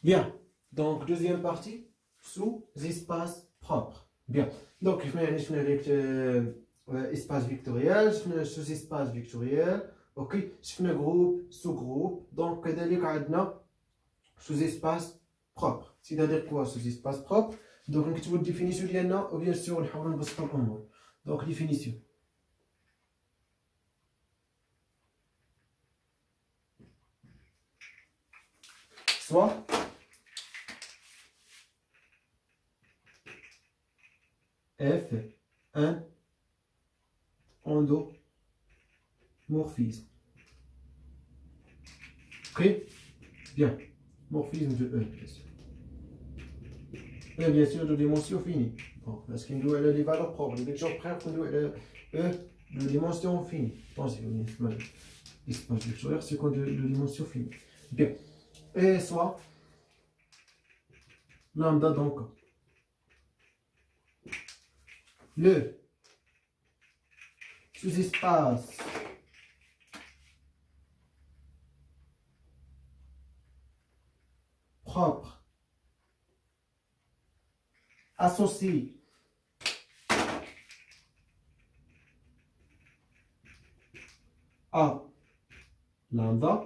Bien, donc deuxième partie, sous-espace propre. Bien, donc je vais espace vectoriel, sous-espace vectoriel, ok, je fais groupe, sous-groupe, donc sous-espace propre. C'est-à-dire quoi sous-espace propre? Donc on va définir ou bien sûr donc définition. Soit F un endomorphisme. Ok? Bien. Morphisme de E, bien sûr. Et bien sûr de dimension finie. Bon, parce qu'il doit aller les valeurs propres. Les vecteurs propres doivent être E de dimension finie. Attention, l'espace vectoriel, c'est quoi de dimension finie. Bien. Et soit lambda donc. Le sous-espace propre associé à lambda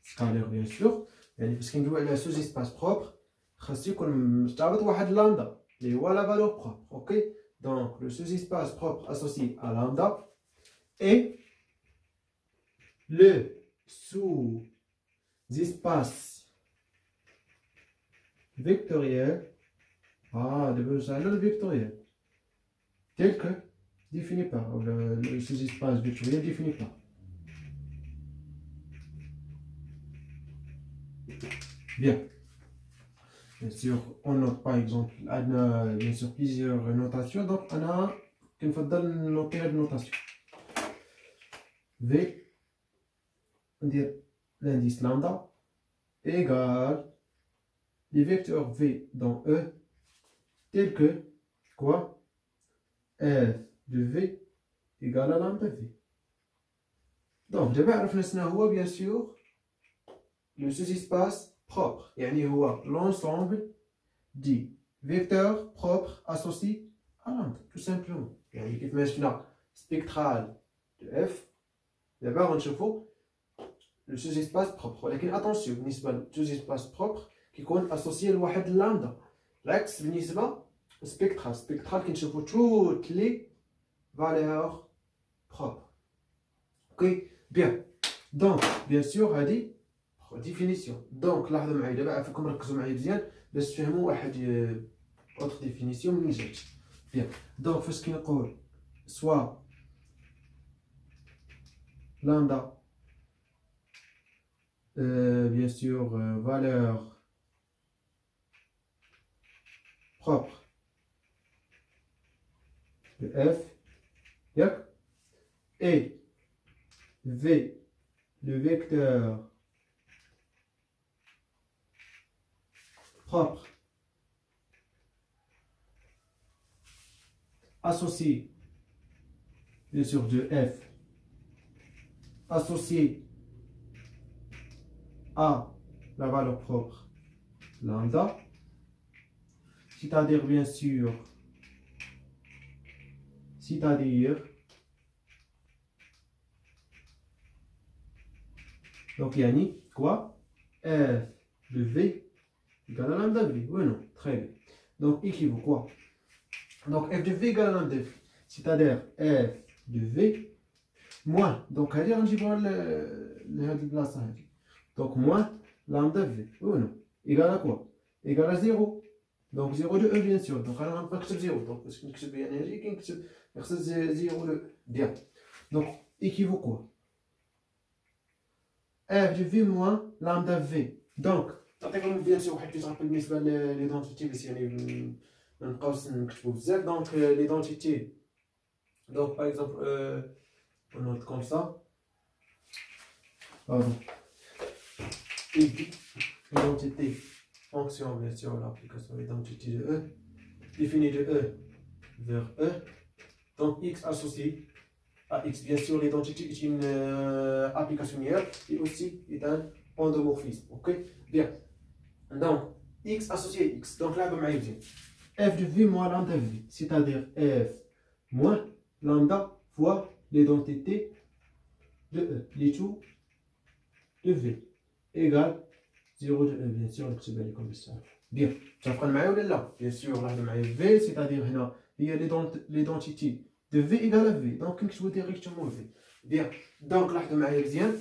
scalaire bien sûr, parce qu'il doit être sous-espace propre, خاص يكون مشترط واحد lambda اللي هو la valeur propre. Ok, donc le sous-espace propre associé à lambda et le sous-espace vectoriel, le vectoriel tel que défini par le sous-espace vectoriel défini par. Bien. Bien sûr, on note par exemple, on a bien sûr plusieurs notations, donc on a qu'il faut noter la notation. V, on dit l'indice lambda égale les vecteurs V dans E tel que quoi? F de V égale à lambda V. Donc, d'abord, on a bien sûr le sous-espace propre, يعني هو l'ensemble des vecteurs propres associés à lambda, tout simplement. يعني كيف ما شفنا spectral de F, d'abord نشوفوا le sous-espace propre. ولكن attention بالنسبة لل sous-espace propre كيكون associé لواحد lambda. العكس بالنسبة spectral. spectral كنشوفوا toutes les valeurs propres. Ok, bien. Donc, bien sûr, هذه définition. Donc, لاحظوا معايا دابا فيكم ركزوا معايا مزيان باش تفهموا واحد autre définition منين جات. Bien. Donc, فاش كنقول soit lambda bien sûr valeur propre de F et V le vecteur propre associé bien sûr de F associé à la valeur propre lambda, c'est-à-dire bien sûr, donc yani quoi? F de V égale à lambda V, oui non, très bien. Donc équivaut quoi? Donc F de V égale à lambda V, c'est-à-dire F de V moins, donc allez on va le place. Donc moins lambda V, oui ou non, égale à quoi? Égale à 0. Donc 0 de E bien sûr. Donc on va pas écrire 0. Donc parce qu'on écrit énergie, qu'on écrit 0 de bien. Donc équivaut quoi? F de V moins lambda V. Donc نعطيكم bien sûr واحد exemple بالنسبة للidentité باش يعني ما نبقاوش نكتبوا بزاف. Donc l'identité. Donc par exemple on note comme ça. Pardon. L'identité fonction bien sûr l'application de l'identité de E définie de E vers E. Donc X associé à X. Bien sûr l'identité est une application hier et aussi est un endomorphisme. Ok, bien. Donc, x associé à x. Donc là, f de v moins lambda v. C'est-à-dire f moins lambda fois l'identité de E, l'étau de V, égale 0 de E, bien sûr, on comme ça. Bien, ça prend le là. Bien sûr, là, V, c'est-à-dire, il y a l'identité de V égale à V. Donc, je veux directement V. Bien, donc là, bien,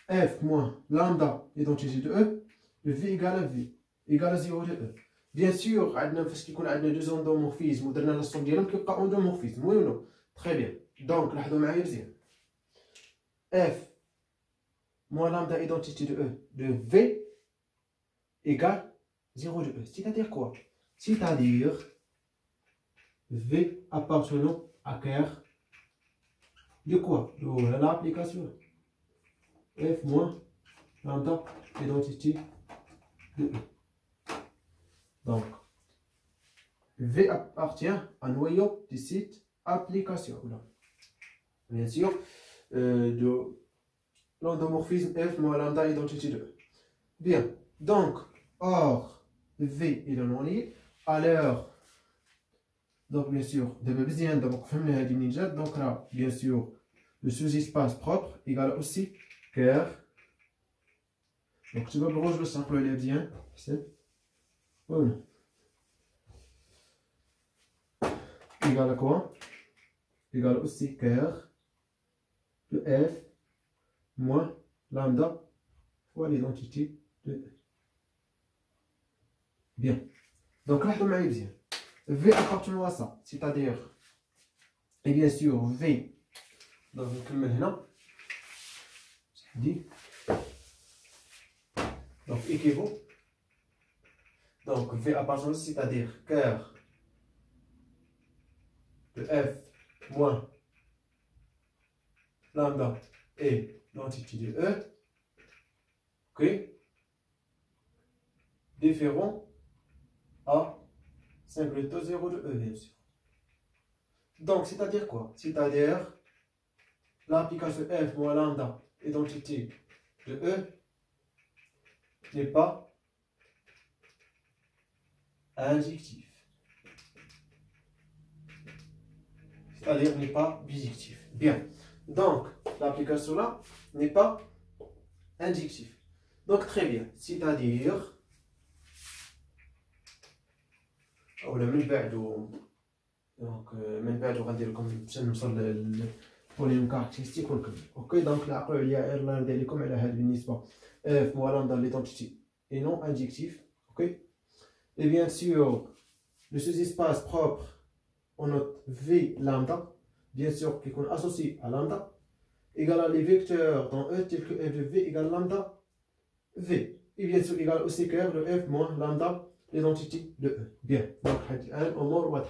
F moins lambda, l'identité de E, de V égale à V, égale à 0 de E. Bien sûr, parce qu'il y a deux endomorphismes, on a la somme de l'homme qui est endomorphisme, oui ou non? Très bien. Donc, là, bien. F moins lambda identité de E de V égale 0 de E. C'est-à-dire quoi? C'est-à-dire V appartenant à R de quoi? De l'application. F moins lambda identité de E. Donc, V appartient à noyau du site application. Bien sûr, de l'endomorphisme F moins lambda identité de E. Bien, donc, or, V est le non-lié, alors, donc bien sûr, de besoin donc, donc là, bien sûr, le sous-espace propre égale aussi R. Donc, tu vas me le simple bien, c'est voilà. Égale à quoi? Égale aussi R de F moins lambda fois l'identité de E. Bien. Donc là, on a bien. V appartenant à ça, c'est-à-dire, et bien sûr, V, donc on maintenant, dit, donc équivaut, donc V appartenant, c'est-à-dire cœur de F moins lambda et l'entité de E, ok, différent à singularité 0 de E, bien sûr. Donc, c'est-à-dire quoi? C'est-à-dire l'application F moins lambda identité de E n'est pas injectif. C'est-à-dire n'est pas bijectif. Bien. Donc, l'application là n'est pas injectif. Donc, très bien. C'est-à-dire, ou من بعدو دونك من بعدو غندير لكم باش نوصل للبولينوم كاركتيرستيك ونكمل. اوكي دونك العقل عليا الله ندير لكم على هذا بالنسبه اف موا لامدا ليدونتيتي اي نون انجكتيف. اوكي et bien sûr le sous-espace propre on note v lambda bien sûr qui est associé à lambda égale à les vecteurs dans E tel que f de v égale lambda v et bien sûr égale aussi cœur de f moins lambda l'identité de E. Bien, donc, on va